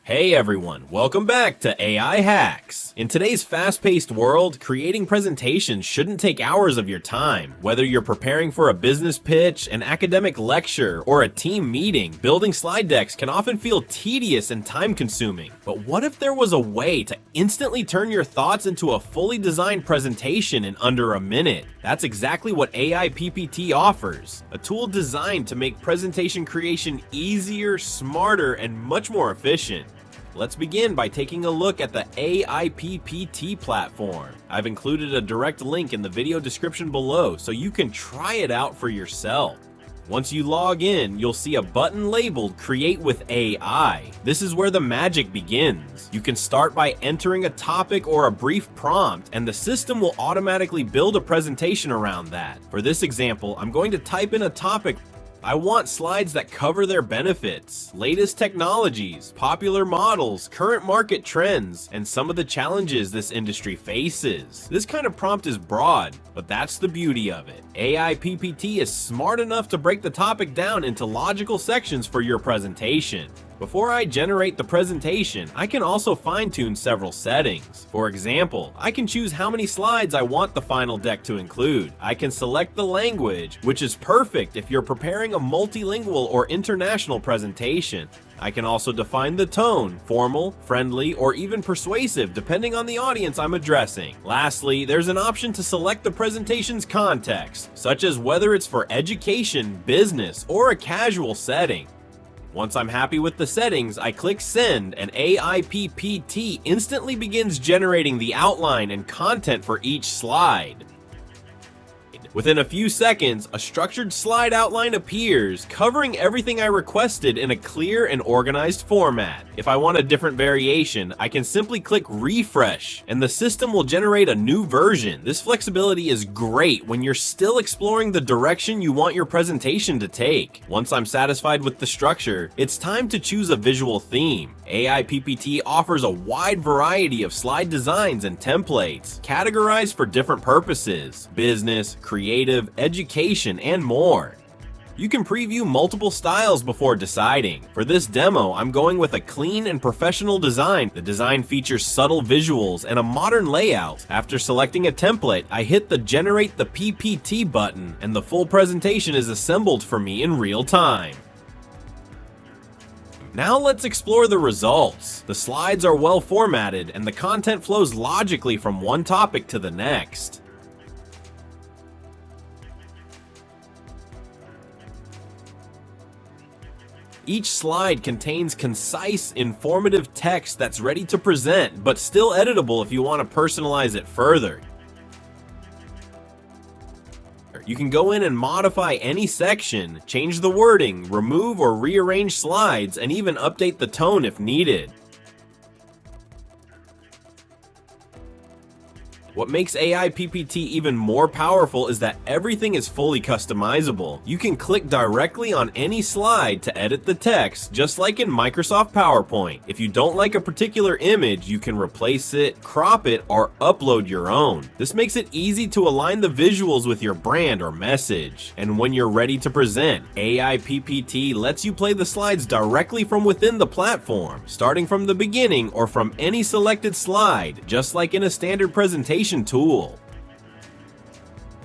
Hey everyone, welcome back to AI Hacks. In today's fast-paced world, creating presentations shouldn't take hours of your time. Whether you're preparing for a business pitch, an academic lecture, or a team meeting, building slide decks can often feel tedious and time-consuming. But what if there was a way to instantly turn your thoughts into a fully designed presentation in under a minute? That's exactly what AI PPT offers, a tool designed to make presentation creation easier, smarter, and much more efficient. Let's begin by taking a look at the AiPPT platform. I've included a direct link in the video description below so you can try it out for yourself. Once you log in, you'll see a button labeled Create with AI. This is where the magic begins. You can start by entering a topic or a brief prompt, and the system will automatically build a presentation around that. For this example, I'm going to type in a topic. I want slides that cover their benefits, latest technologies, popular models, current market trends, and some of the challenges this industry faces. This kind of prompt is broad, but that's the beauty of it. AI PPT is smart enough to break the topic down into logical sections for your presentation. Before I generate the presentation, I can also fine-tune several settings. For example, I can choose how many slides I want the final deck to include. I can select the language, which is perfect if you're preparing a multilingual or international presentation. I can also define the tone, formal, friendly, or even persuasive depending on the audience I'm addressing. Lastly, there's an option to select the presentation's context, such as whether it's for education, business, or a casual setting. Once I'm happy with the settings, I click Send, and AI PPT instantly begins generating the outline and content for each slide. Within a few seconds, a structured slide outline appears, covering everything I requested in a clear and organized format. If I want a different variation, I can simply click Refresh, and the system will generate a new version. This flexibility is great when you're still exploring the direction you want your presentation to take. Once I'm satisfied with the structure, it's time to choose a visual theme. AI PPT offers a wide variety of slide designs and templates, categorized for different purposes: business, creative, education, and more. You can preview multiple styles before deciding. For this demo, I'm going with a clean and professional design. The design features subtle visuals and a modern layout. After selecting a template, I hit the Generate the PPT button, and the full presentation is assembled for me in real time. Now let's explore the results. The slides are well formatted, and the content flows logically from one topic to the next. Each slide contains concise, informative text that's ready to present, but still editable if you want to personalize it further. You can go in and modify any section, change the wording, remove or rearrange slides, and even update the tone if needed. What makes AI PPT even more powerful is that everything is fully customizable. You can click directly on any slide to edit the text, just like in Microsoft PowerPoint. If you don't like a particular image, you can replace it, crop it, or upload your own. This makes it easy to align the visuals with your brand or message. And when you're ready to present, AI PPT lets you play the slides directly from within the platform, starting from the beginning or from any selected slide, just like in a standard presentation tool.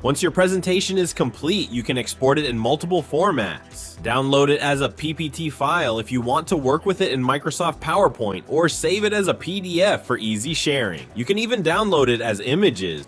Once your presentation is complete, you can export it in multiple formats. Download it as a PPT file if you want to work with it in Microsoft PowerPoint, or save it as a PDF for easy sharing. You can even download it as images.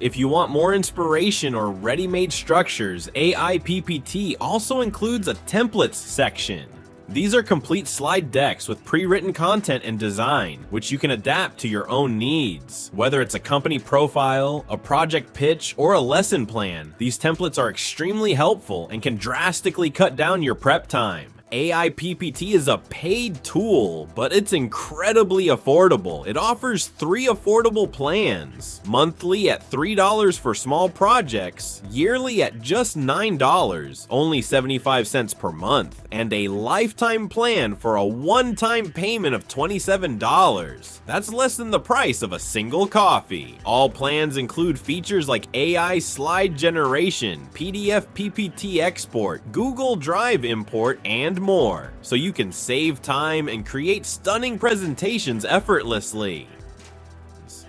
If you want more inspiration or ready-made structures, AI PPT also includes a templates section. These are complete slide decks with pre-written content and design, which you can adapt to your own needs. Whether it's a company profile, a project pitch, or a lesson plan, these templates are extremely helpful and can drastically cut down your prep time. AI PPT is a paid tool, but it's incredibly affordable. It offers 3 affordable plans: monthly at $3 for small projects, yearly at just $9, only 75 cents per month, and a lifetime plan for a one-time payment of $27. That's less than the price of a single coffee. All plans include features like AI slide generation, PDF PPT export, Google Drive import, and and more, so you can save time and create stunning presentations effortlessly.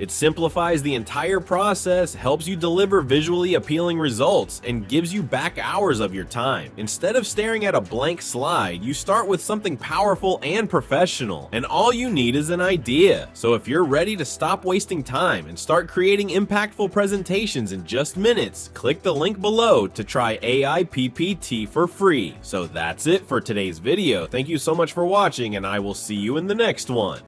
It simplifies the entire process, helps you deliver visually appealing results, and gives you back hours of your time. Instead of staring at a blank slide, you start with something powerful and professional, and all you need is an idea. So if you're ready to stop wasting time and start creating impactful presentations in just minutes, click the link below to try AI PPT for free. So that's it for today's video. Thank you so much for watching, and I will see you in the next one.